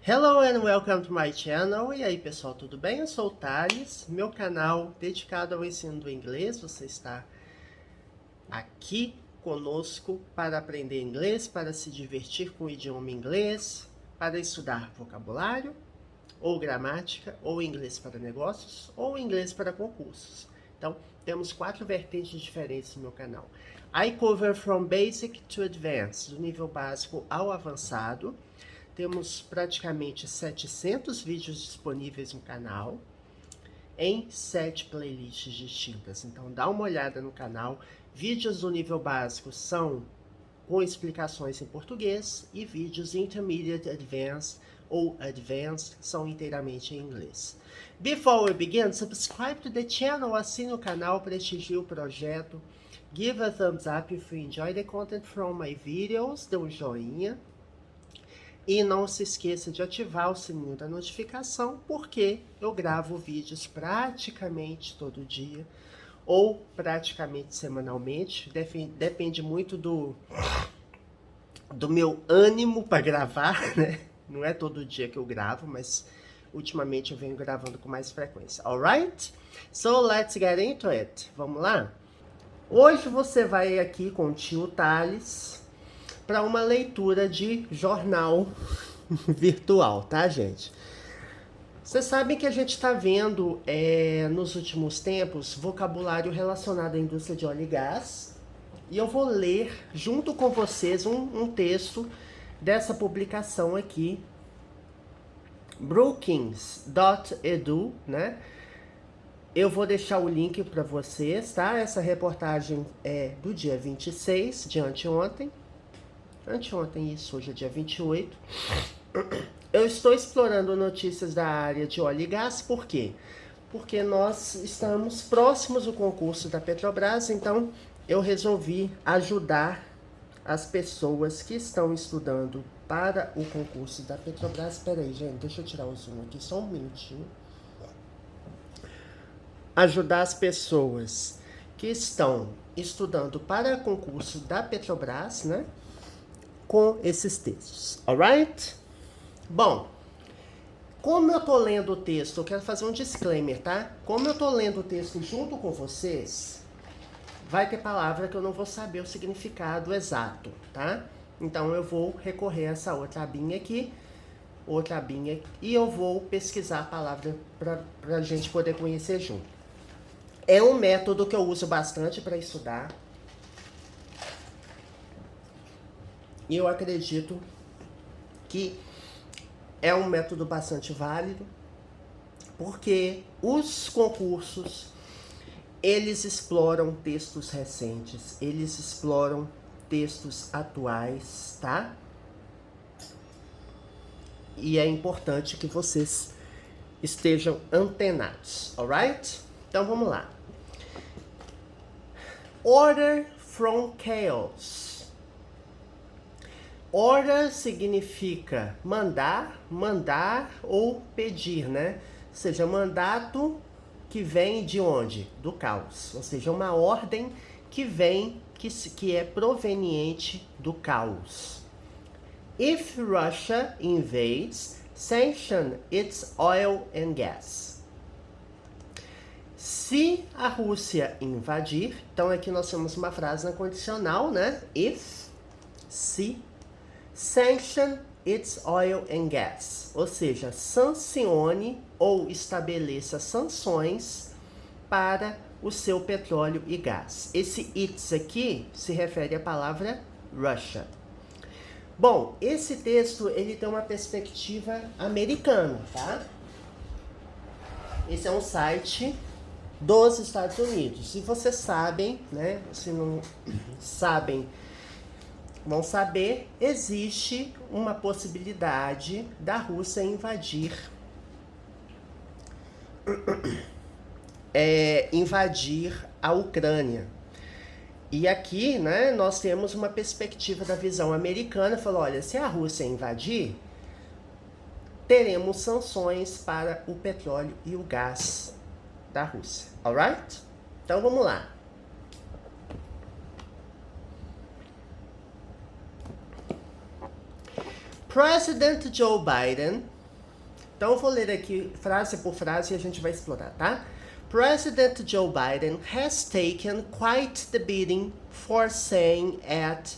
Hello and welcome to my channel. E aí pessoal, tudo bem? Eu sou o Thales, meu canal dedicado ao ensino do inglês. Você está aqui conosco para aprender inglês, para se divertir com o idioma inglês, para estudar vocabulário, ou gramática, ou inglês para negócios, ou inglês para concursos. Então, temos 4 vertentes diferentes no meu canal. I cover from basic to advanced, do nível básico ao avançado. Temos praticamente 700 vídeos disponíveis no canal, em 7 playlists distintas. Então dá uma olhada no canal. Vídeos do nível básico são com explicações em português e vídeos Intermediate Advanced ou Advanced são inteiramente em inglês. Before we begin, subscribe to the channel, assine o canal, prestigie o projeto, give a thumbs up if you enjoy the content from my videos, dê um joinha. E não se esqueça de ativar o sininho da notificação, porque eu gravo vídeos praticamente todo dia, ou praticamente semanalmente, depende muito do meu ânimo para gravar, né? Não é todo dia que eu gravo, mas ultimamente eu venho gravando com mais frequência. Alright? So let's get into it. Vamos lá? Hoje você vai aqui com o tio Thales para uma leitura de jornal virtual, tá, gente? Vocês sabem que a gente está vendo nos últimos tempos vocabulário relacionado à indústria de óleo e gás, e eu vou ler junto com vocês um texto dessa publicação aqui, Brookings.edu, né? Eu vou deixar o link para vocês, tá? Essa reportagem é do dia 26, de anteontem. Anteontem, isso, hoje é dia 28. Eu estou explorando notícias da área de óleo e gás, por quê? Porque nós estamos próximos do concurso da Petrobras, então eu resolvi ajudar as pessoas que estão estudando para o concurso da Petrobras. Espera aí, gente, deixa eu tirar o zoom aqui só um minutinho. Ajudar as pessoas que estão estudando para o concurso da Petrobras, né? Com esses textos, alright? Bom, como eu tô lendo o texto, eu quero fazer um disclaimer, tá? Como eu tô lendo o texto junto com vocês, vai ter palavra que eu não vou saber o significado exato, tá? Então eu vou recorrer a essa outra abinha aqui, e eu vou pesquisar a palavra pra gente poder conhecer junto. É um método que eu uso bastante para estudar. E eu acredito que é um método bastante válido, porque os concursos, eles exploram textos recentes, eles exploram textos atuais, tá? E é importante que vocês estejam antenados, alright? Então vamos lá. Order from chaos. Order significa mandar ou pedir, né? Ou seja, mandato que vem de onde? Do caos. Ou seja, uma ordem que vem, que é proveniente do caos. If Russia invades, sanction its oil and gas. Se a Rússia invadir, então aqui nós temos uma frase na condicional, né? If, se, sanction its oil and gas, ou seja, sancione ou estabeleça sanções para o seu petróleo e gás. Esse its aqui se refere à palavra Russia. Bom, esse texto ele tem uma perspectiva americana, tá? Esse é um site dos Estados Unidos. Se vocês sabem, né? Se não sabem, vão saber, existe uma possibilidade da Rússia invadir a Ucrânia. E aqui, né, nós temos uma perspectiva da visão americana, falou, olha, se a Rússia invadir, teremos sanções para o petróleo e o gás da Rússia, alright? Então vamos lá. President Joe Biden Então eu vou ler aqui frase por frase e a gente vai explorar, tá? President Joe Biden has taken quite the beating for saying at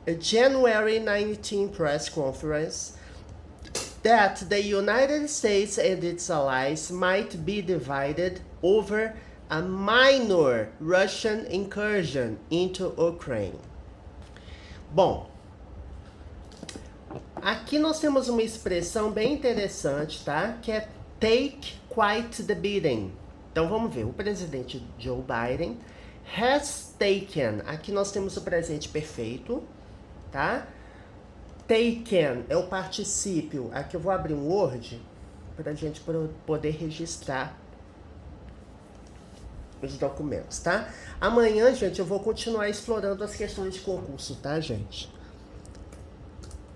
a January 19 press conference that the United States and its allies might be divided over a minor Russian incursion into Ukraine. Bom, aqui nós temos uma expressão bem interessante, tá? Que é take quite the beating. Então vamos ver, o presidente Joe Biden has taken, aqui nós temos o presente perfeito, tá? Taken é o particípio, aqui eu vou abrir um Word para a gente poder registrar os documentos, tá? Amanhã, gente, eu vou continuar explorando as questões de concurso, tá, gente?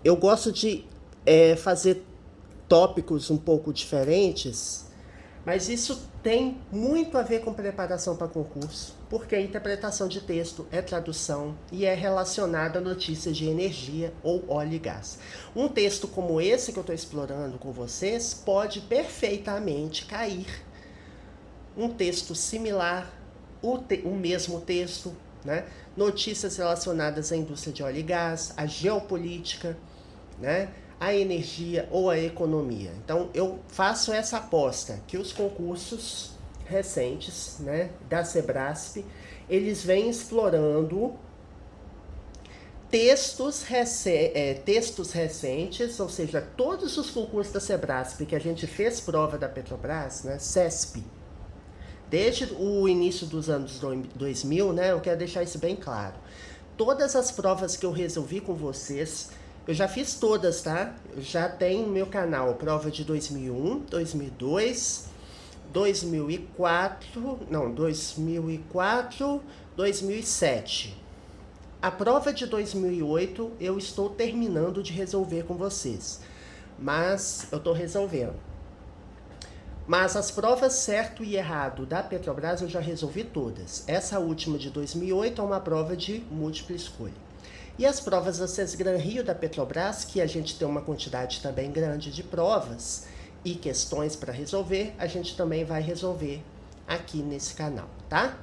Eu gosto de fazer tópicos um pouco diferentes, mas isso tem muito a ver com preparação para concurso, porque a interpretação de texto é tradução e é relacionada a notícias de energia ou óleo e gás. Um texto como esse que eu estou explorando com vocês pode perfeitamente cair um texto similar, o mesmo texto, né? Notícias relacionadas à indústria de óleo e gás, à geopolítica, né? A energia ou a economia. Então, eu faço essa aposta que os concursos recentes, né, da Sebrasp, eles vêm explorando textos recentes, ou seja, todos os concursos da Sebrasp que a gente fez prova da Petrobras, né, CESP, desde o início dos anos 2000, né, eu quero deixar isso bem claro. Todas as provas que eu resolvi com vocês, eu já fiz todas, tá? Eu já tenho no meu canal prova de 2001, 2002, 2004, 2007. A prova de 2008 eu estou terminando de resolver com vocês, mas eu estou resolvendo. Mas as provas certo e errado da Petrobras eu já resolvi todas. Essa última de 2008 é uma prova de múltipla escolha. E as provas da Sesgran Rio da Petrobras, que a gente tem uma quantidade também grande de provas e questões para resolver, a gente também vai resolver aqui nesse canal, tá?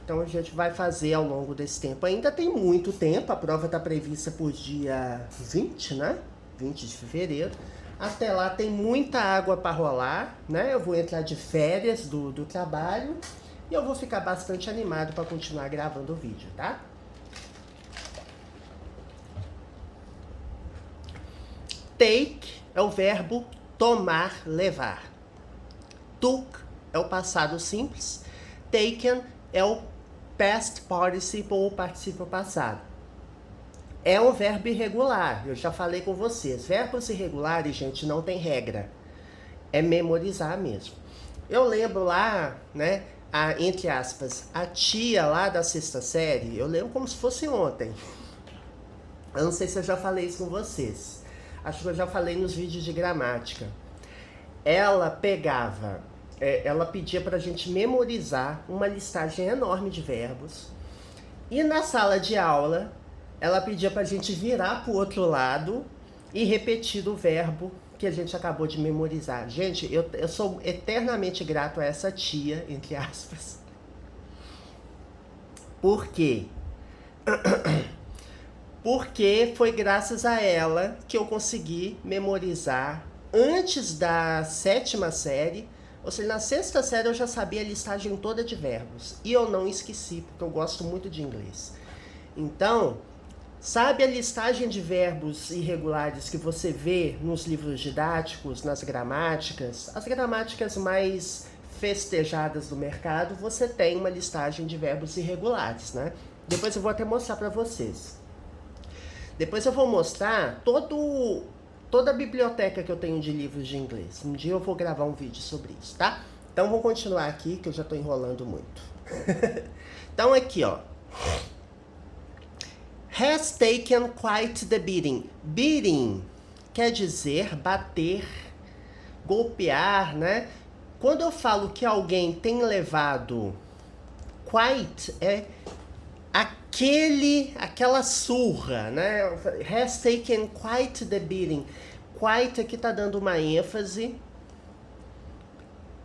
Então a gente vai fazer ao longo desse tempo. Ainda tem muito tempo, a prova está prevista por dia 20, né? 20 de fevereiro. Até lá tem muita água para rolar, né? Eu vou entrar de férias do trabalho e eu vou ficar bastante animado para continuar gravando o vídeo, tá? Take é o verbo tomar, levar. Took é o passado simples. Taken é o past participle ou particípio passado. É um verbo irregular, eu já falei com vocês. Verbos irregulares, gente, não tem regra. É memorizar mesmo. Eu lembro lá, né, entre aspas, a tia lá da sexta série, eu lembro como se fosse ontem. Eu não sei se eu já falei isso com vocês. Acho que eu já falei nos vídeos de gramática. Ela pedia pra gente memorizar uma listagem enorme de verbos. E na sala de aula, ela pedia pra gente virar pro outro lado e repetir o verbo que a gente acabou de memorizar. Gente, eu sou eternamente grato a essa tia, entre aspas. Por quê? Porque foi graças a ela que eu consegui memorizar antes da 7ª série, ou seja, na 6ª série eu já sabia a listagem toda de verbos. E eu não esqueci, porque eu gosto muito de inglês. Então, sabe a listagem de verbos irregulares que você vê nos livros didáticos, nas gramáticas? As gramáticas mais festejadas do mercado, você tem uma listagem de verbos irregulares, né? Depois eu vou até mostrar para vocês. Depois eu vou mostrar toda a biblioteca que eu tenho de livros de inglês. Um dia eu vou gravar um vídeo sobre isso, tá? Então vou continuar aqui, que eu já tô enrolando muito. Então aqui, ó. Has taken quite the beating. Beating quer dizer bater, golpear, né? Quando eu falo que alguém tem levado, quite é aquela surra, né? Has taken quite the beating. Quite aqui tá dando uma ênfase,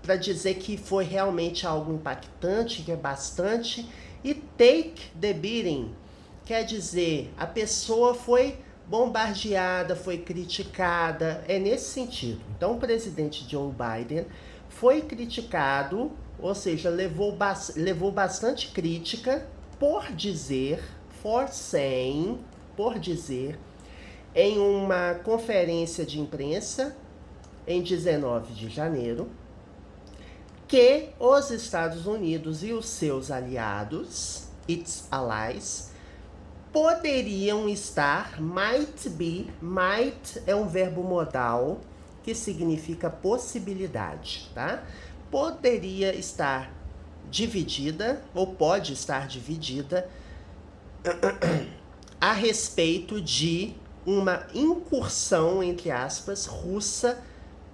para dizer que foi realmente algo impactante, que é bastante. E take the beating quer dizer a pessoa foi bombardeada, foi criticada, é nesse sentido. Então, o presidente Joe Biden foi criticado, ou seja, levou bastante crítica por dizer, em uma conferência de imprensa em 19 de janeiro, que os Estados Unidos e os seus aliados, its allies, poderiam estar, might é um verbo modal que significa possibilidade, tá? Poderia estar dividida, ou pode estar dividida, a respeito de uma incursão, entre aspas, russa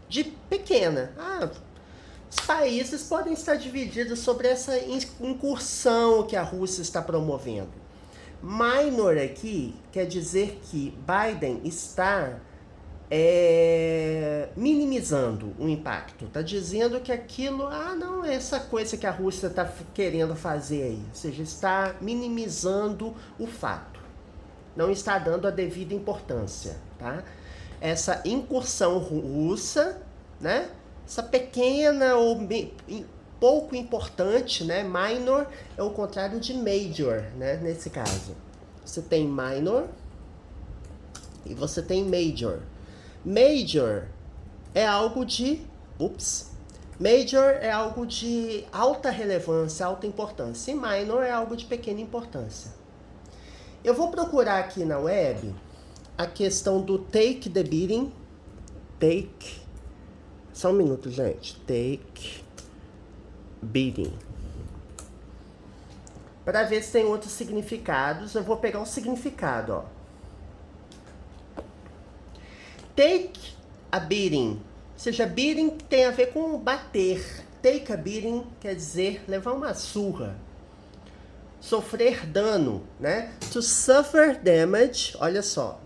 de pequena. Os países podem estar divididos sobre essa incursão que a Rússia está promovendo. Minor aqui quer dizer que Biden está minimizando o impacto. Está dizendo que aquilo, não é essa coisa que a Rússia está querendo fazer aí. Ou seja, está minimizando o fato. Não está dando a devida importância, tá? Essa incursão russa, né? Essa pequena ou pouco importante, né? Minor é o contrário de major, né? Nesse caso, você tem minor e você tem major. Major é algo de alta relevância, alta importância. E minor é algo de pequena importância. Eu vou procurar aqui na web a questão do take the beating. Só um minuto, gente. Take beating. Para ver se tem outros significados. Eu vou pegar o significado, ó. Take a beating. Ou seja, beating tem a ver com bater. Take a beating quer dizer levar uma surra. Sofrer dano, né? To suffer damage, olha só.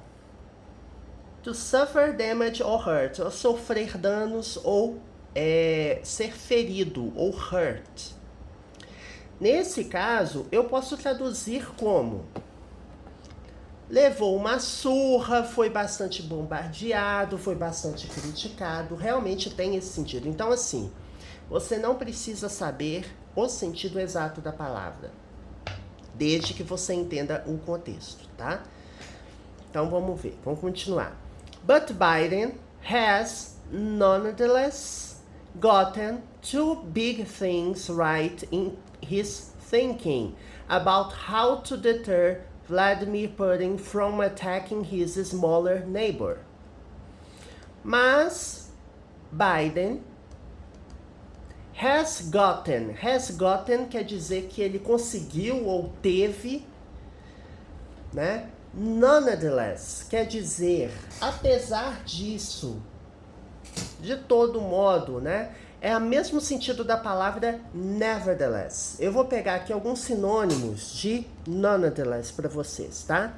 To suffer damage or hurt. Ou sofrer danos ou ser ferido ou hurt. Nesse caso, eu posso traduzir como levou uma surra, foi bastante bombardeado, foi bastante criticado. Realmente tem esse sentido. Então, assim, você não precisa saber o sentido exato da palavra, desde que você entenda o contexto, tá? Então, vamos ver. Vamos continuar. But Biden has, nonetheless, gotten two big things right in his thinking about how to deter Vladimir Putin from attacking his smaller neighbor. Mas Biden has gotten quer dizer que ele conseguiu ou teve, né? Nonetheless quer dizer, apesar disso, de todo modo, né? É o mesmo sentido da palavra nevertheless. Eu vou pegar aqui alguns sinônimos de nonetheless para vocês, tá?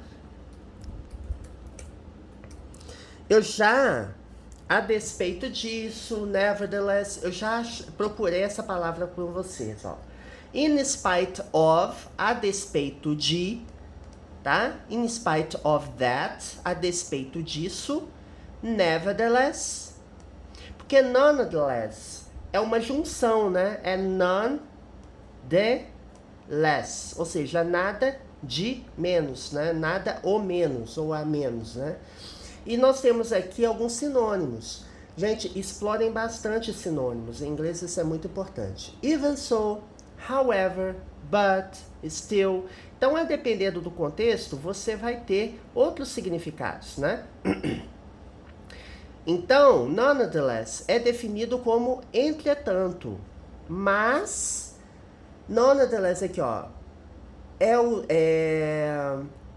Eu já, a despeito disso, nevertheless, eu já procurei essa palavra por vocês, ó. In spite of, a despeito de, tá? In spite of that, a despeito disso, nevertheless, porque nonetheless é uma junção, né? É none the less, ou seja, nada de menos, né? Nada o menos ou a menos, né? E nós temos aqui alguns sinônimos. Gente, explorem bastante sinônimos. Em inglês isso é muito importante. Even so, however, but, still. Então, a dependendo do contexto, você vai ter outros significados, né? Então, nonetheless é definido como entretanto, mas nonetheless aqui, ó,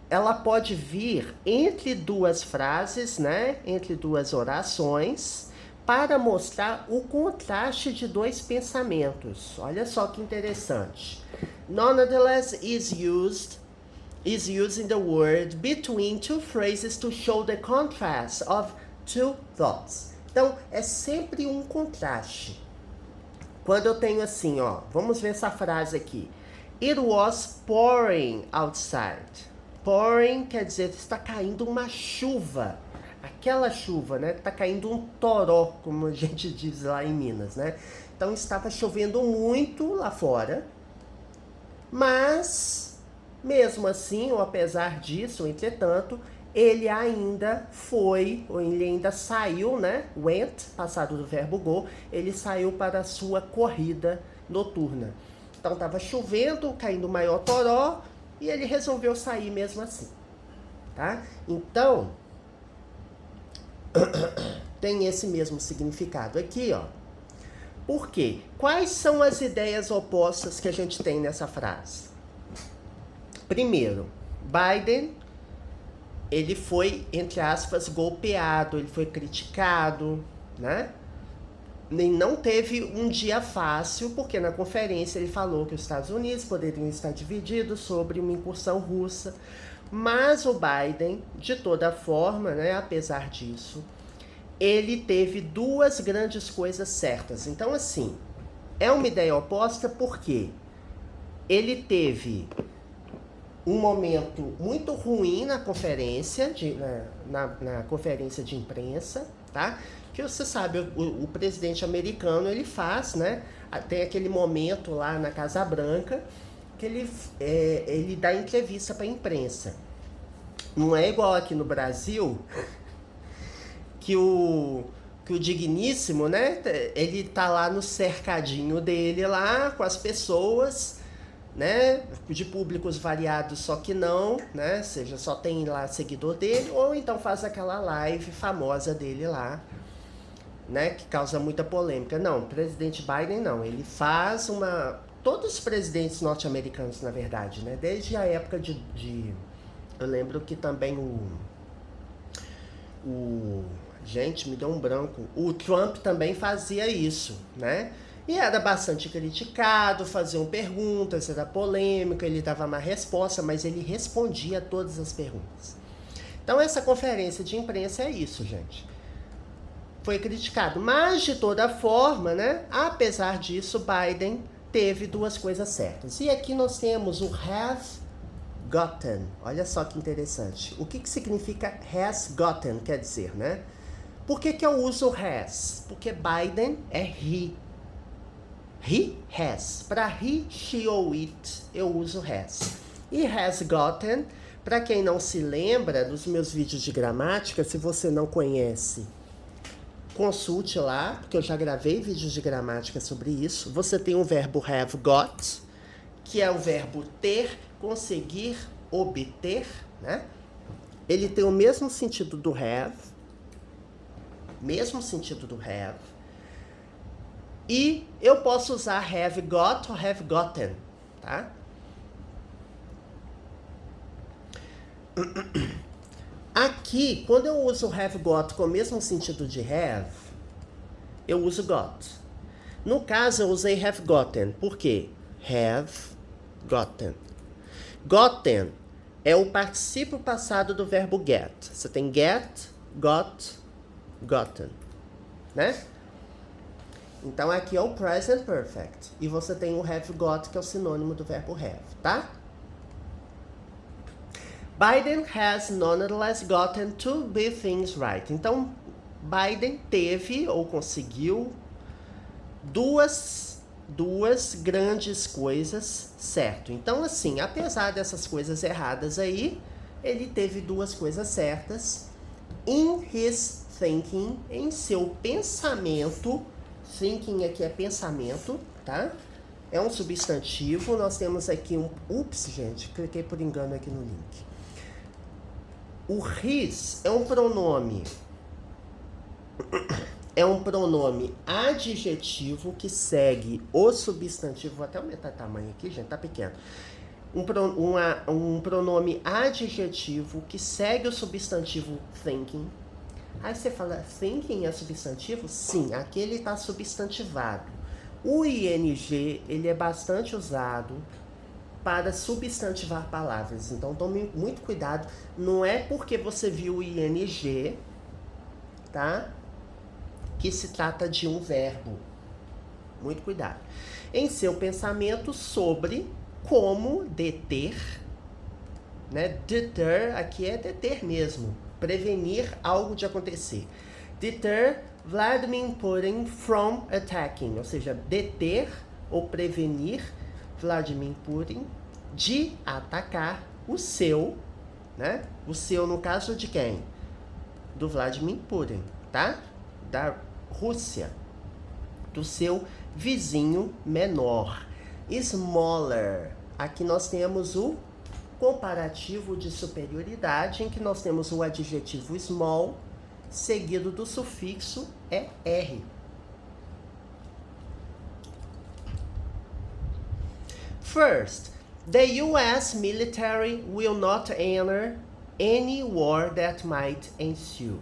ela pode vir entre duas frases, né, entre duas orações, para mostrar o contraste de dois pensamentos. Olha só que interessante. Nonetheless is used in the word between two phrases to show the contrast of two thoughts. Então, é sempre um contraste. Quando eu tenho assim, ó, vamos ver essa frase aqui. It was pouring outside. Pouring quer dizer está caindo uma chuva. Aquela chuva, né? Tá caindo um toró, como a gente diz lá em Minas, né? Então estava chovendo muito lá fora. Mas, mesmo assim, ou apesar disso, entretanto, ele ainda foi, ou ele ainda saiu, né? Went, passado do verbo go, ele saiu para a sua corrida noturna. Então estava chovendo, caindo o maior toró, e ele resolveu sair mesmo assim, tá? Então, tem esse mesmo significado aqui, ó. Por quê? Quais são as ideias opostas que a gente tem nessa frase? Primeiro, Biden, ele foi, entre aspas, golpeado, ele foi criticado, né? Nem não teve um dia fácil, porque na conferência ele falou que os Estados Unidos poderiam estar divididos sobre uma incursão russa. Mas o Biden, de toda forma, né, apesar disso, ele teve duas grandes coisas certas. Então, assim, é uma ideia oposta porque ele teve um momento muito ruim na conferência, na conferência de imprensa, tá? Que você sabe, o presidente americano, ele faz, né? Tem aquele momento lá na Casa Branca que ele dá entrevista para a imprensa. Não é igual aqui no Brasil, que o digníssimo, né? Ele tá lá no cercadinho dele lá, com as pessoas, né, de públicos variados, só que não, né, seja, só tem lá seguidor dele, ou então faz aquela live famosa dele lá, né, que causa muita polêmica. Não, o presidente Biden não, ele faz todos os presidentes norte-americanos, na verdade, né, desde a época eu lembro que também gente, me deu um branco, o Trump também fazia isso, né, e era bastante criticado, faziam perguntas, era polêmica, ele dava uma resposta, mas ele respondia a todas as perguntas. Então essa conferência de imprensa é isso, gente. Foi criticado, mas de toda forma, né, apesar disso, Biden teve duas coisas certas. E aqui nós temos o have gotten. Olha só que interessante. O que significa has gotten, quer dizer, né? Por que eu uso has? Porque Biden é he. He has. Para he, she ou it, eu uso has. E has gotten, para quem não se lembra dos meus vídeos de gramática, se você não conhece, consulte lá, porque eu já gravei vídeos de gramática sobre isso. Você tem o verbo have got, que é o verbo ter, conseguir, obter, né? Ele tem o mesmo sentido do have, e eu posso usar have got ou have gotten, tá? Aqui, quando eu uso have got com o mesmo sentido de have, eu uso got. No caso, eu usei have gotten. Por quê? Have gotten. Gotten é o particípio passado do verbo get. Você tem get, got, gotten, né? Então aqui é o present perfect. E você tem o have got, que é o sinônimo do verbo have, tá? Biden has nonetheless gotten two big things right. Então, Biden teve ou conseguiu duas grandes coisas certo. Então, assim, apesar dessas coisas erradas aí, ele teve duas coisas certas. In his thinking, em seu pensamento. Thinking aqui é pensamento, tá? É um substantivo. Nós temos aqui ups, gente, cliquei por engano aqui no link. O his é um pronome. É um pronome adjetivo que segue o substantivo. Vou até aumentar o tamanho aqui, gente, tá pequeno. Um pronome adjetivo que segue o substantivo thinking. Aí você fala, thinking é substantivo? Sim, aqui ele está substantivado. O ing, ele é bastante usado para substantivar palavras. Então tome muito cuidado. Não é porque você viu o ing, tá? Que se trata de um verbo. Muito cuidado. Em seu pensamento sobre como deter, né? Deter aqui é deter mesmo, prevenir algo de acontecer. Deter Vladimir Putin from attacking, ou seja, deter ou prevenir Vladimir Putin de atacar o seu, né? O seu no caso de quem? Do Vladimir Putin, tá? Da Rússia, do seu vizinho menor. Smaller, aqui nós temos o comparativo de superioridade, em que nós temos o adjetivo small, seguido do sufixo er. First, the US military will not enter any war that might ensue.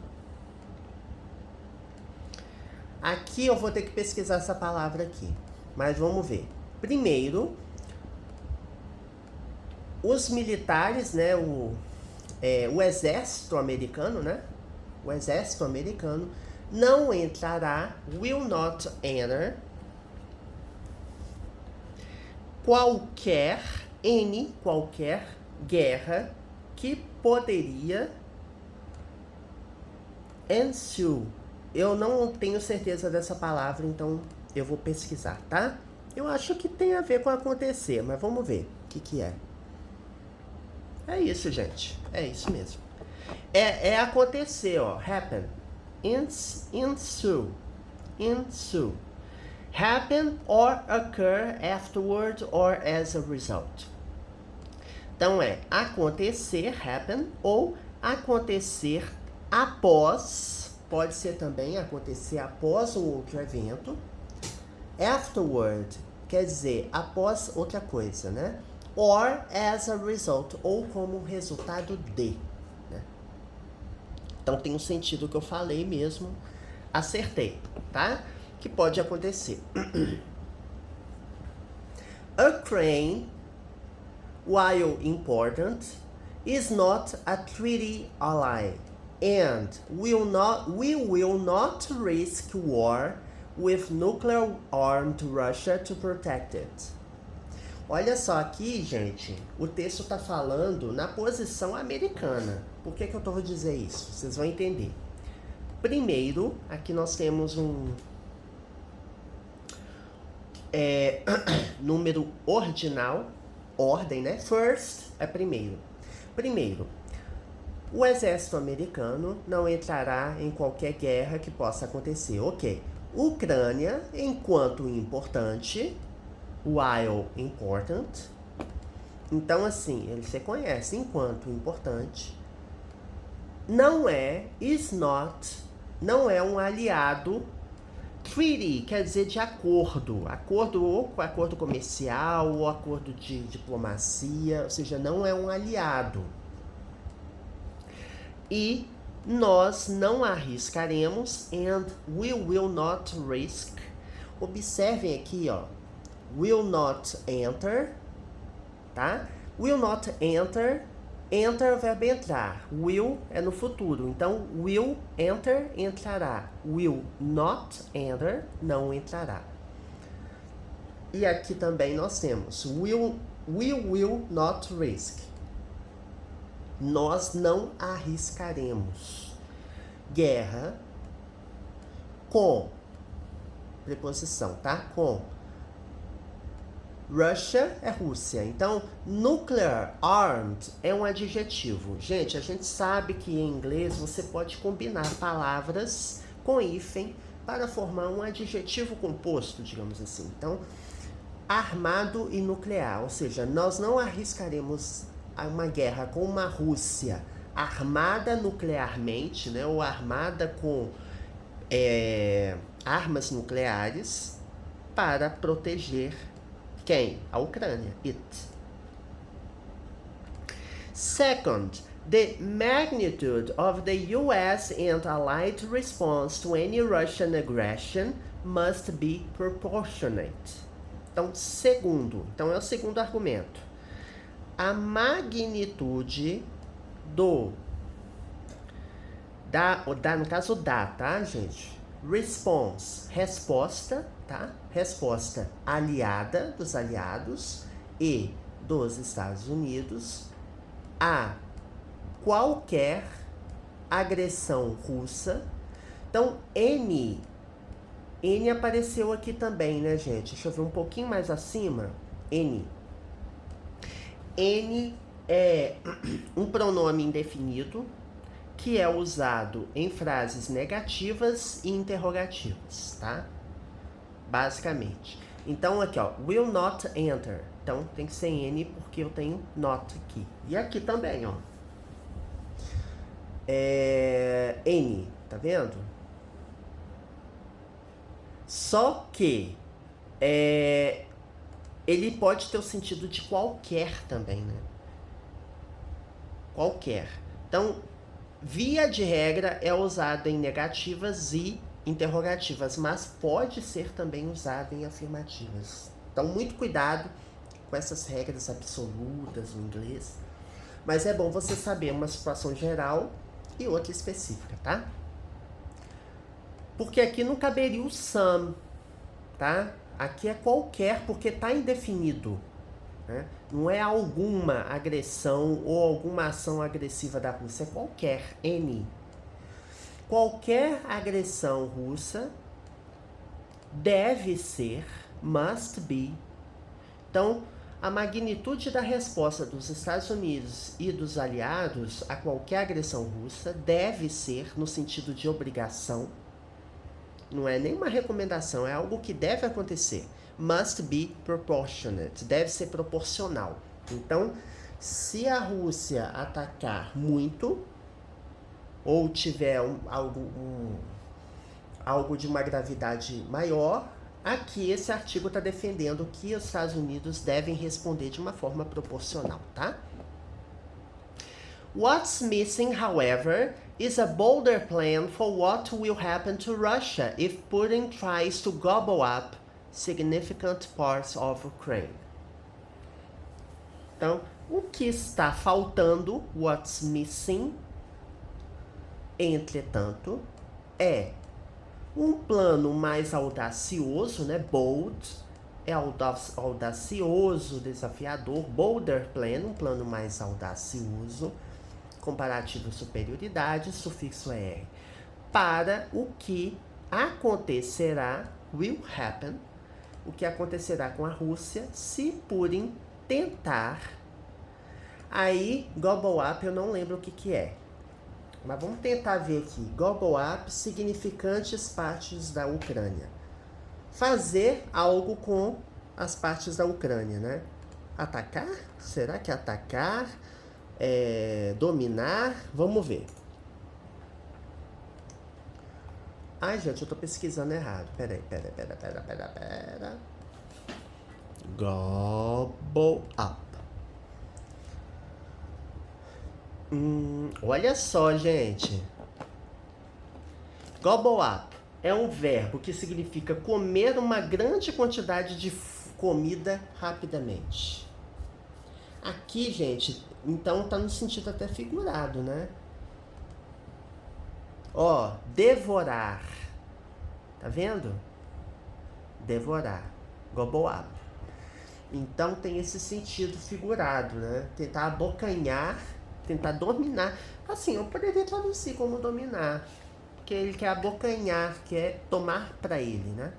Aqui eu vou ter que pesquisar essa palavra aqui, mas vamos ver. Primeiro, os militares, né, o exército americano, né? O exército americano não entrará, will not enter, qualquer guerra que poderia ensue. Eu não tenho certeza dessa palavra, então eu vou pesquisar, tá? Eu acho que tem a ver com acontecer, mas vamos ver o que é. É isso, gente. É isso mesmo. É acontecer, ó. Happen. Ensue. Happen or occur afterward or as a result. Então é acontecer, happen, ou acontecer após, pode ser também acontecer após um outro evento. Afterward quer dizer após outra coisa, né? Or as a result, ou como resultado de. Né? Então tem um sentido que eu falei mesmo, acertei, tá? Que pode acontecer. Ukraine, while important, is not a treaty ally, and we will not risk war with nuclear-armed Russia to protect it. Olha só aqui, gente, o texto está falando na posição americana. Por que eu estou dizendo isso? Vocês vão entender. Primeiro, aqui nós temos um número ordinal, ordem, né? First é primeiro. Primeiro, o exército americano não entrará em qualquer guerra que possa acontecer. Ok. Ucrânia, enquanto importante, while important. Então, assim, você conhece enquanto importante. Não é, is not, não é um aliado. Treaty quer dizer de acordo. Acordo ou acordo comercial ou acordo de diplomacia. Ou seja, não é um aliado. E nós não arriscaremos, and we will not risk. Observem aqui, ó. Will not enter, tá? Will not enter, enter é o verbo entrar. Will é no futuro, então will enter, entrará. Will not enter, não entrará. E aqui também nós temos we will not risk. Nós não arriscaremos. Guerra com preposição, tá? Com Russia é Rússia. Então, nuclear armed é um adjetivo. Gente, a gente sabe que em inglês você pode combinar palavras com hífen para formar um adjetivo composto, digamos assim. Então, armado e nuclear, ou seja, nós não arriscaremos uma guerra com uma Rússia armada nuclearmente, né, ou armada com armas nucleares para proteger quem? A Ucrânia. It. Second, the magnitude of the US and Allied response to any Russian aggression must be proportionate. Então, segundo. Então, é o segundo argumento. A magnitude no caso, tá, gente? Response, resposta, tá? Resposta aliada, dos aliados e dos Estados Unidos a qualquer agressão russa. Então, N apareceu aqui também, né, gente? Deixa eu ver um pouquinho mais acima. N é um pronome indefinido que é usado em frases negativas e interrogativas, tá? Basicamente. Então, aqui, ó, will not enter. Então, tem que ser N porque eu tenho not aqui. E aqui também, ó. N, tá vendo? Só que ele pode ter o sentido de qualquer também, né? Qualquer. Então, via de regra, é usado em negativas e interrogativas, mas pode ser também usado em afirmativas. Então, muito cuidado com essas regras absolutas no inglês. Mas é bom você saber uma situação geral e outra específica, tá? Porque aqui não caberia o some, tá? Aqui é qualquer, porque tá indefinido, né? Não é alguma agressão ou alguma ação agressiva da Rússia, é qualquer, N. Qualquer agressão russa deve ser, must be. Então, a magnitude da resposta dos Estados Unidos e dos aliados a qualquer agressão russa deve ser no sentido de obrigação. Não é nenhuma recomendação, é algo que deve acontecer. Must be proportionate, deve ser proporcional. Então, se a Rússia atacar muito, ou tiver algo de uma gravidade maior, aqui esse artigo está defendendo que os Estados Unidos devem responder de uma forma proporcional, tá? What's missing, however, is a bolder plan for what will happen to Russia if Putin tries to gobble up significant parts of Ukraine. Então, o que está faltando, what's missing, entretanto, é um plano mais audacioso, né? Bold, é audacioso, desafiador. Bolder plan, um plano mais audacioso, comparativo superioridade, sufixo er, para o que acontecerá, will happen, o que acontecerá com a Rússia se Putin tentar. Aí, gobble up, eu não lembro o que é. Mas vamos tentar ver aqui. Gobble up, significantes partes da Ucrânia. Fazer algo com as partes da Ucrânia, né? Atacar? Será que atacar? Dominar? Vamos ver. Ai, gente, eu tô pesquisando errado. Pera. Gobble up. Olha só, gente. Gobble up é um verbo que significa comer uma grande quantidade de comida rapidamente. Aqui, gente, então tá no sentido até figurado, né? Ó, devorar. Tá vendo? Devorar. Gobble up. Então tem esse sentido figurado, né? Tentar abocanhar, tentar dominar. Assim, eu poderia traduzir como dominar. Porque ele quer abocanhar, quer tomar para ele, né?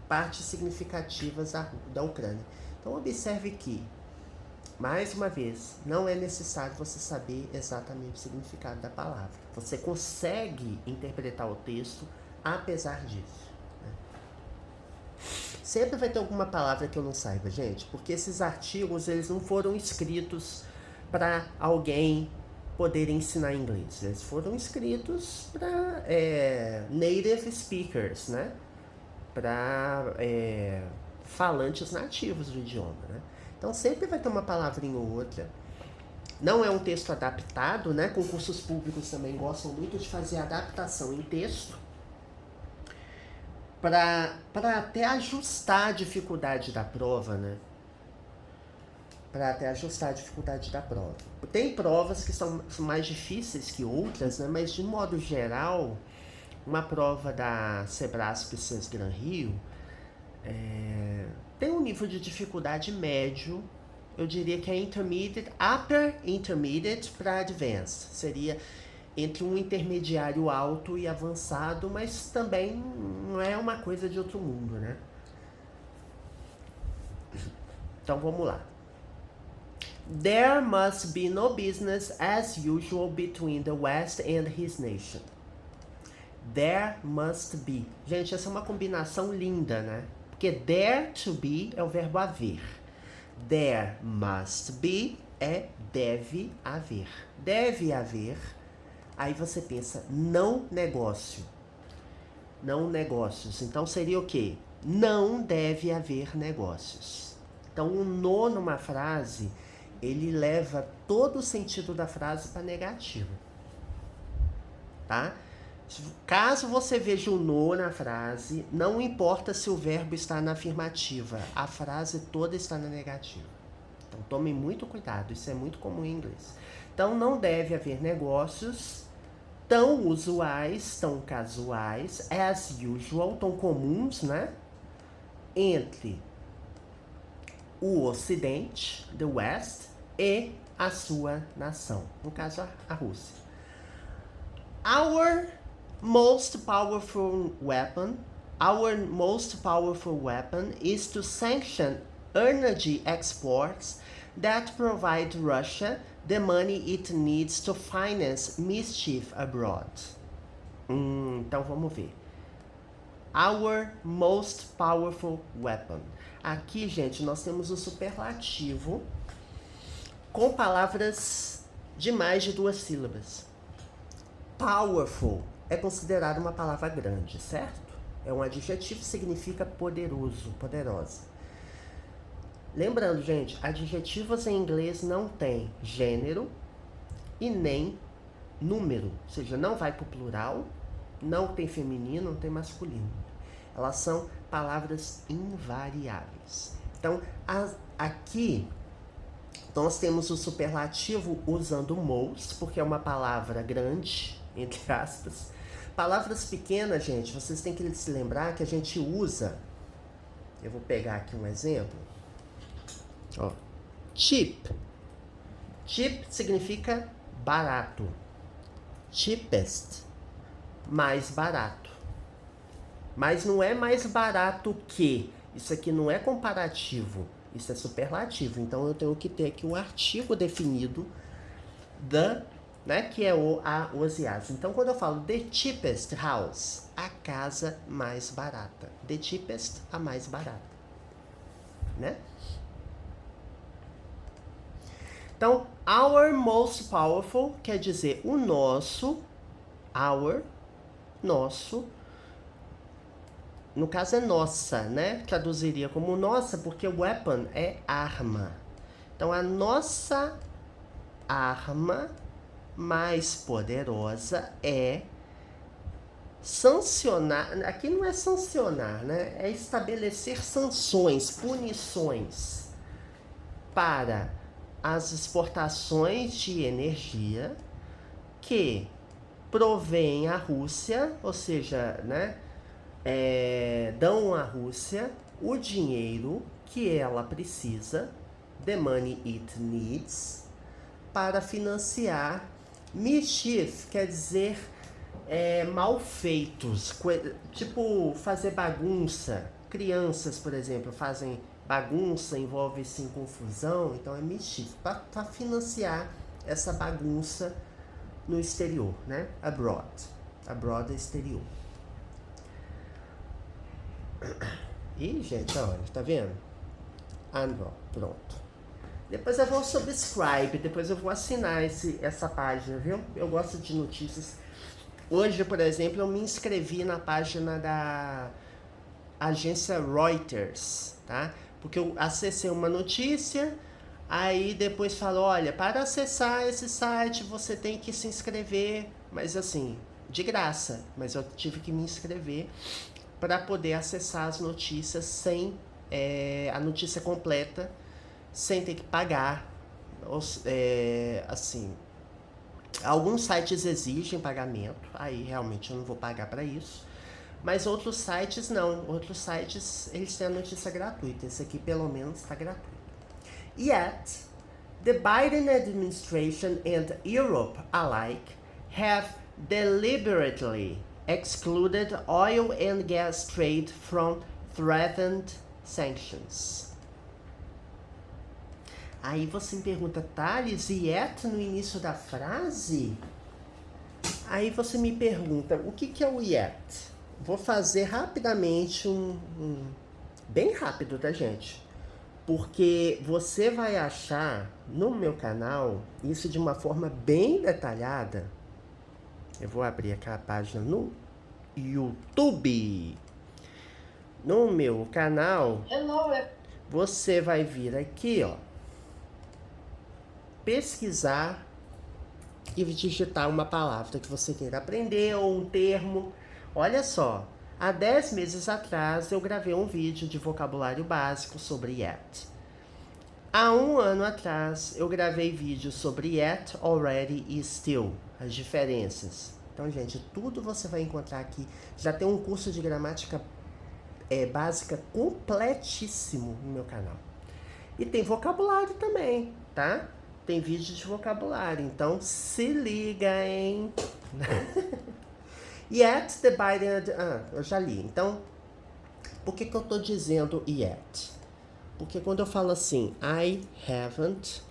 Partes significativas da Ucrânia. Então observe que, mais uma vez, não é necessário você saber exatamente o significado da palavra. Você consegue interpretar o texto apesar disso. Né? Sempre vai ter alguma palavra que eu não saiba, gente, porque esses artigos eles não foram escritos para alguém poder ensinar inglês. Eles foram escritos para native speakers, né? Para falantes nativos do idioma, né? Então sempre vai ter uma palavrinha ou outra. Não é um texto adaptado, né? Concursos públicos também gostam muito de fazer adaptação em texto para até ajustar a dificuldade da prova, né? Para até ajustar a dificuldade da prova. Tem provas que são mais difíceis que outras, né? Mas de modo geral, uma prova da Sebrasp Sesc Gran Rio tem um nível de dificuldade médio, eu diria que é intermediate, upper intermediate para advanced. Seria entre um intermediário alto e avançado, mas também não é uma coisa de outro mundo, né? Então vamos lá. There must be no business as usual between the West and his nation. There must be. Gente, essa é uma combinação linda, né? Porque there to be é o verbo haver. There must be é deve haver. Deve haver. Aí você pensa, não negócio. Não negócios. Então seria o quê? Não deve haver negócios. Então o no numa frase, ele leva todo o sentido da frase para negativo. Tá? Caso você veja o no na frase, não importa se o verbo está na afirmativa, a frase toda está na negativa. Então tome muito cuidado, isso é muito comum em inglês. Então não deve haver negócios tão usuais, tão casuais, as usual, tão comuns, né? Entre o Ocidente, the West, e a sua nação, no caso a Rússia. Our most powerful weapon is to sanction energy exports that provide Russia the money it needs to finance mischief abroad. Então vamos ver. Our most powerful weapon. Aqui, gente, nós temos o superlativo com palavras de mais de 2 sílabas. Powerful é considerado uma palavra grande, certo? É um adjetivo, significa poderoso, poderosa. Lembrando, gente, adjetivos em inglês não tem gênero e nem número. Ou seja, não vai para o plural, não tem feminino, não tem masculino. Elas são palavras invariáveis. Então, aqui nós temos o superlativo usando most, porque é uma palavra grande, entre aspas. Palavras pequenas, gente, vocês têm que se lembrar que a gente usa. Eu vou pegar aqui um exemplo. Ó, cheap. Cheap significa barato. Cheapest, mais barato. Mas não é mais barato que. Isso aqui não é comparativo. Isso é superlativo. Então eu tenho que ter aqui um artigo definido the, né, que é os e as. Então quando eu falo the cheapest house, a casa mais barata. The cheapest, a mais barata. Né? Então, our most powerful quer dizer o nosso, our, nosso, no caso é nossa, né? Traduziria como nossa, porque weapon é arma. Então, a nossa arma mais poderosa é sancionar, aqui não é sancionar, né? É estabelecer sanções, punições para as exportações de energia que provém à Rússia, ou seja, né, dão à Rússia o dinheiro que ela precisa, the money it needs, para financiar mischief, quer dizer malfeitos, tipo fazer bagunça. Crianças, por exemplo, fazem bagunça, envolve-se em confusão, então é mischief, para financiar essa bagunça no exterior, né? Abroad. Abroad é exterior. Ih, gente, olha, tá vendo? Pronto. Depois eu vou subscribe, depois eu vou assinar essa página, viu? Eu gosto de notícias. Hoje, por exemplo, eu me inscrevi na página da agência Reuters, tá? Porque eu acessei uma notícia, aí depois falou, olha, para acessar esse site você tem que se inscrever, mas assim, de graça, mas eu tive que me inscrever para poder acessar as notícias sem a notícia completa, sem ter que pagar, assim, Alguns sites exigem pagamento, aí realmente eu não vou pagar para isso. Mas outros sites não, outros sites eles têm a notícia gratuita, esse aqui pelo menos está gratuito. Yet, the Biden administration and Europe alike have deliberately excluded oil and gas trade from threatened sanctions. Aí você me pergunta, Thales, yet no início da frase? Aí você me pergunta, o que é o yet? Vou fazer rapidamente bem rápido, tá, gente? Porque você vai achar no meu canal isso de uma forma bem detalhada. Eu vou abrir aqui a página no YouTube. No meu canal, você vai vir aqui, ó, pesquisar e digitar uma palavra que você queira aprender ou um termo. Olha só, há 10 meses atrás eu gravei um vídeo de vocabulário básico sobre yet. Há 1 ano atrás eu gravei vídeo sobre yet, already e still, as diferenças. Então, gente, tudo você vai encontrar aqui. Já tem um curso de gramática básica completíssimo no meu canal. E tem vocabulário também, tá? Tem vídeo de vocabulário, então se liga, hein? Yet the Biden... eu já li. Então, por que eu tô dizendo yet? Porque quando eu falo assim, I haven't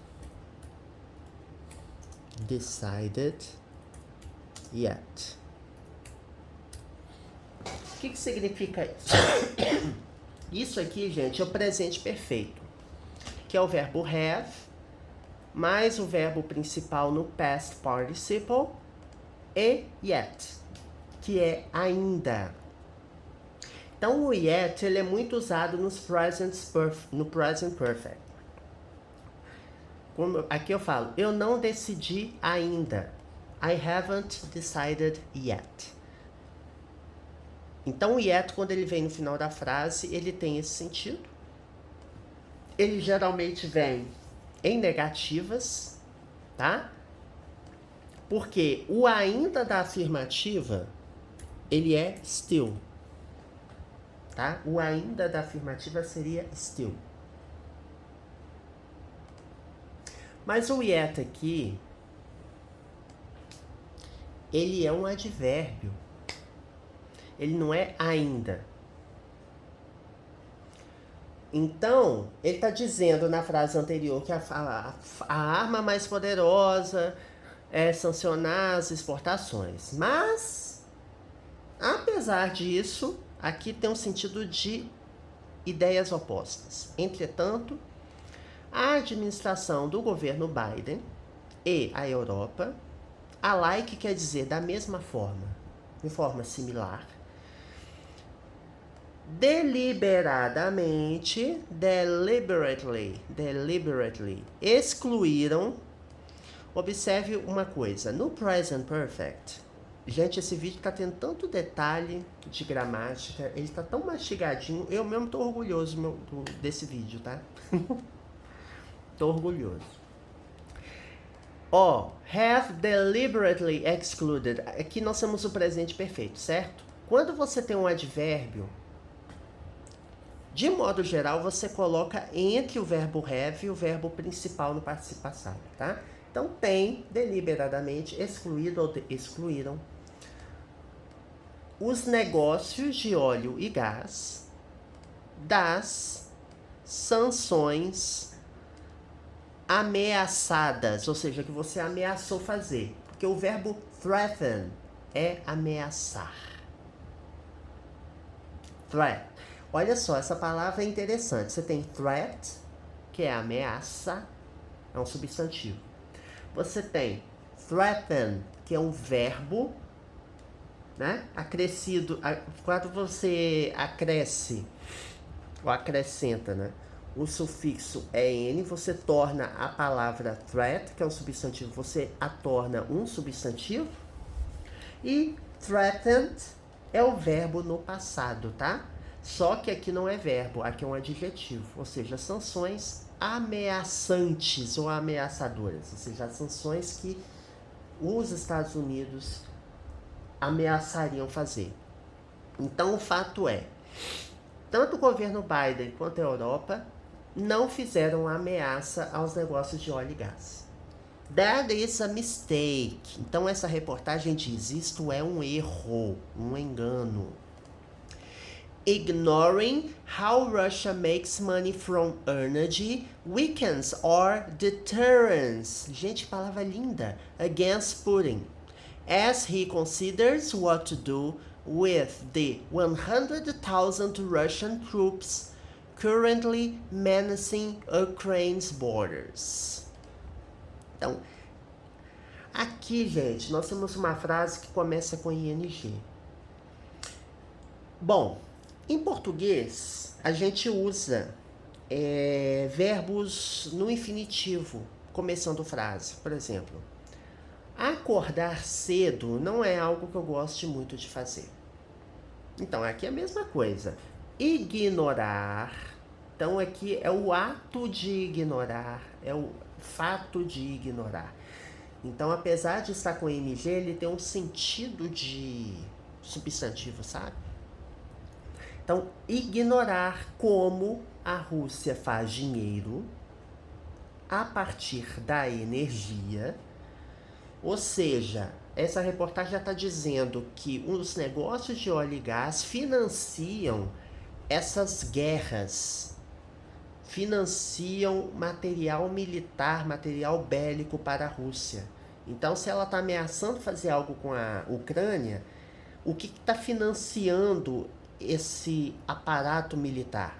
decided yet. O que significa isso? Isso aqui, gente, é o presente perfeito, que é o verbo have, mais o verbo principal no past participle e yet, que é ainda. Então o yet ele é muito usado no present perfect. Aqui eu falo, eu não decidi ainda. I haven't decided yet. Então o yet, quando ele vem no final da frase, ele tem esse sentido. Ele geralmente vem em negativas, tá? Porque o ainda da afirmativa, ele é still, tá? O ainda da afirmativa seria still. Mas o yet aqui, ele é um advérbio. Ele não é ainda. Então, ele está dizendo na frase anterior que a arma mais poderosa é sancionar as exportações. Mas, apesar disso, aqui tem um sentido de ideias opostas. Entretanto, a administração do governo Biden e a Europa, alike quer dizer da mesma forma, de forma similar, deliberadamente, deliberately, excluíram. Observe uma coisa, no present perfect, gente, esse vídeo tá tendo tanto detalhe de gramática, ele tá tão mastigadinho, eu mesmo tô orgulhoso desse vídeo, tá? Tô orgulhoso. Have deliberately excluded, aqui nós temos o presente perfeito, certo? Quando você tem um advérbio, de modo geral, você coloca entre o verbo have e o verbo principal no participio passado, tá? Então, tem, deliberadamente, excluído ou excluíram os negócios de óleo e gás das sanções ameaçadas, ou seja, que você ameaçou fazer. Porque o verbo threaten é ameaçar. Threat. Olha só, essa palavra é interessante. Você tem threat, que é ameaça, é um substantivo. Você tem threaten, que é um verbo, né? Acrescido, quando você acresce, ou acrescenta, né? O sufixo en, você torna a palavra threat, que é um substantivo, você a torna um substantivo. E threatened é o verbo no passado, tá? Só que aqui não é verbo, aqui é um adjetivo, ou seja, sanções ameaçantes ou ameaçadoras, ou seja, sanções que os Estados Unidos ameaçariam fazer. Então o fato é, tanto o governo Biden quanto a Europa não fizeram ameaça aos negócios de óleo e gás. That is a mistake. Então essa reportagem diz, isto é um erro, um engano. Ignoring how Russia makes money from energy weakens our deterrence. Gente, palavra linda. Against Putin. As he considers what to do with the 100,000 Russian troops currently menacing Ukraine's borders. Então, aqui, gente, nós temos uma frase que começa com ing. Bom, em português, a gente usa verbos no infinitivo, começando frase. Por exemplo, acordar cedo não é algo que eu goste muito de fazer. Então, aqui é a mesma coisa. Ignorar. Então, aqui é o ato de ignorar, é o fato de ignorar. Então, apesar de estar com ing, ele tem um sentido de substantivo, sabe? Então, ignorar como a Rússia faz dinheiro a partir da energia. Ou seja, essa reportagem já está dizendo que os negócios de óleo e gás financiam essas guerras, financiam material militar, material bélico para a Rússia. Então, se ela está ameaçando fazer algo com a Ucrânia, o que está financiando esse aparato militar?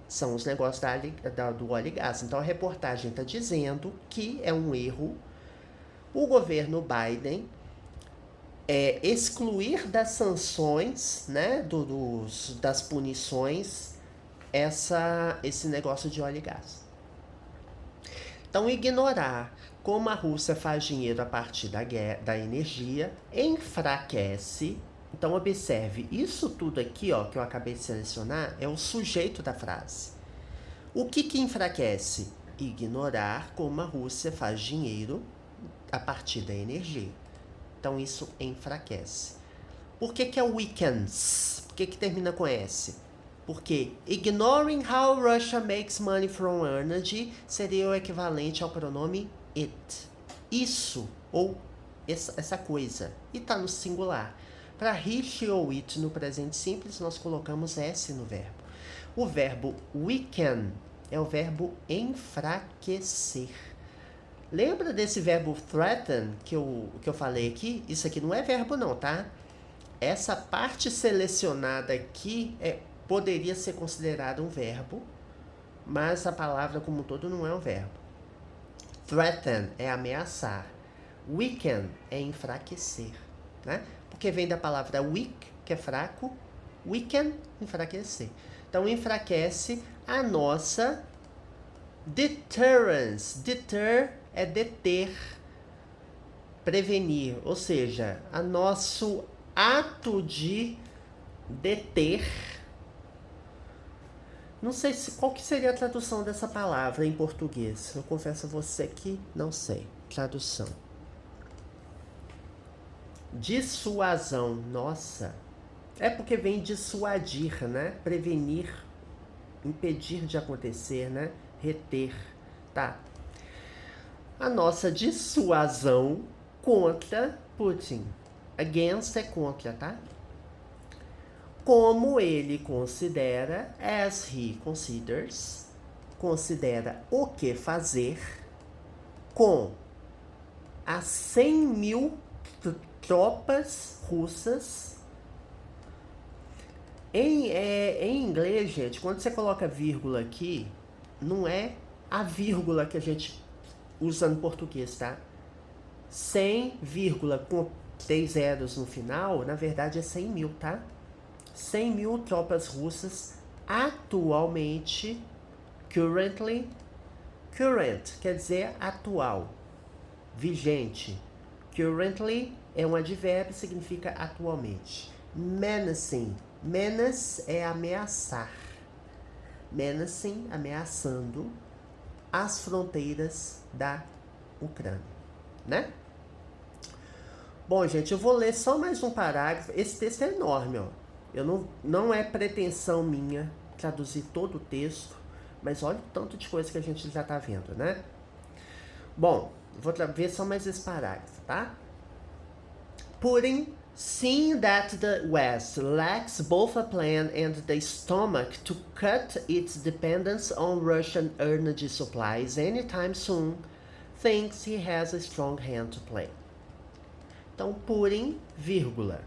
São os negócios do óleo e gás. Então, a reportagem está dizendo que é um erro o governo Biden excluir das sanções, né, das punições, esse negócio de óleo e gás. Então, ignorar como a Rússia faz dinheiro a partir da energia enfraquece. Então, observe, isso tudo aqui, ó, que eu acabei de selecionar, é o sujeito da frase. O que enfraquece? Ignorar como a Rússia faz dinheiro a partir da energia. Então, isso enfraquece. Por que é weakens? Por que termina com S? Porque ignoring how Russia makes money from energy seria o equivalente ao pronome it. Isso, ou essa coisa. E está no singular. Para he ou it no presente simples, nós colocamos S no verbo. O verbo weaken é o verbo enfraquecer. Lembra desse verbo threaten que eu falei aqui? Isso aqui não é verbo não, tá? Essa parte selecionada aqui poderia ser considerada um verbo, mas a palavra como um todo não é um verbo. Threaten é ameaçar. Weaken é enfraquecer, né? Porque vem da palavra weak, que é fraco. Weaken, enfraquecer. Então, enfraquece a nossa deterrence. Deter é deter, prevenir, ou seja, a nosso ato de deter. Não sei qual que seria a tradução dessa palavra em português. Eu confesso a você que não sei. Tradução. Dissuasão, nossa. É porque vem dissuadir, né? Prevenir, impedir de acontecer, né? Reter, tá? A nossa dissuasão contra Putin. Against é contra, tá? Como ele considera, as he considers, considera o que fazer com as 100 mil tropas russas. Em inglês, gente, quando você coloca vírgula aqui, não é a vírgula que a gente usa no português, tá? 100, vírgula com 3 zeros no final, na verdade é 100 mil, tá? 100 mil tropas russas atualmente, currently, current quer dizer atual, vigente. Currently é um advérbio, significa atualmente. Menacing, menace é ameaçar. Menacing, ameaçando as fronteiras da Ucrânia, né? Bom, gente, eu vou ler só mais um parágrafo. Esse texto é enorme, ó. Não é pretensão minha traduzir todo o texto, mas olha o tanto de coisa que a gente já tá vendo, né? Bom, vou ver só mais esse parágrafo, tá? Putin, seeing that the West lacks both a plan and the stomach to cut its dependence on Russian energy supplies anytime soon, thinks he has a strong hand to play. Então, Putin, vírgula,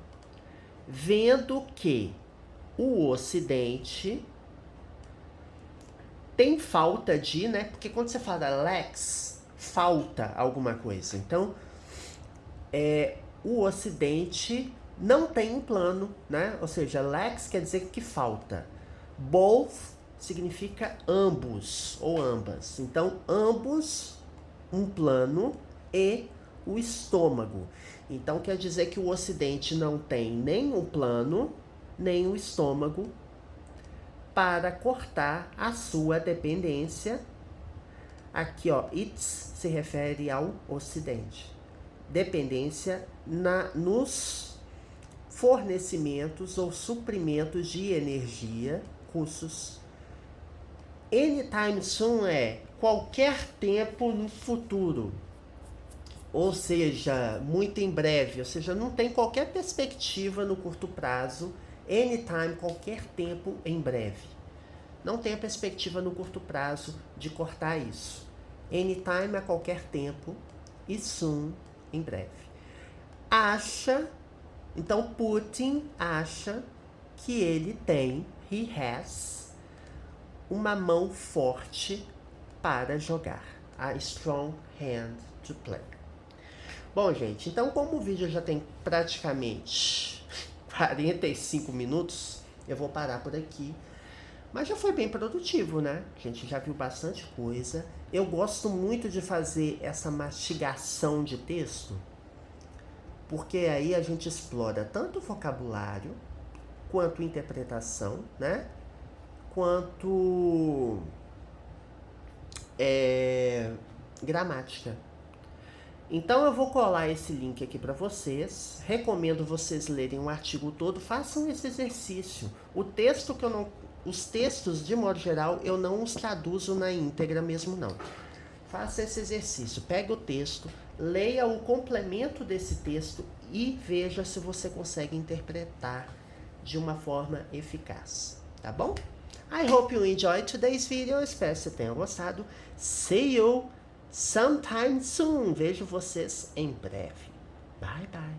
vendo que o Ocidente tem falta de, né? Porque quando você fala lacks, falta alguma coisa. Então, o Ocidente não tem um plano, né? Ou seja, lacks quer dizer que falta. Both significa ambos ou ambas. Então, ambos um plano e o estômago. Então, quer dizer que o Ocidente não tem nem um plano, nem o estômago para cortar a sua dependência. Aqui, ó, it's se refere ao Ocidente. Dependência nos fornecimentos ou suprimentos de energia russos. Anytime soon é qualquer tempo no futuro. Ou seja, muito em breve. Ou seja, não tem qualquer perspectiva no curto prazo. Anytime, qualquer tempo em breve. Não tem a perspectiva no curto prazo de cortar isso. Anytime a qualquer tempo e soon em breve. Então Putin acha que ele tem, he has, uma mão forte para jogar. A strong hand to play. Bom, gente, então como o vídeo já tem praticamente 45 minutos, eu vou parar por aqui. Mas já foi bem produtivo, né? A gente já viu bastante coisa. Eu gosto muito de fazer essa mastigação de texto, porque aí a gente explora tanto o vocabulário, quanto interpretação, né? Quanto gramática. Então eu vou colar esse link aqui para vocês. Recomendo vocês lerem o artigo todo. Façam esse exercício. Os textos, de modo geral, eu não os traduzo na íntegra mesmo, não. Faça esse exercício. Pega o texto, leia o complemento desse texto e veja se você consegue interpretar de uma forma eficaz. Tá bom? I hope you enjoyed today's video. Espero que você tenha gostado. See you sometime soon. Vejo vocês em breve. Bye, bye.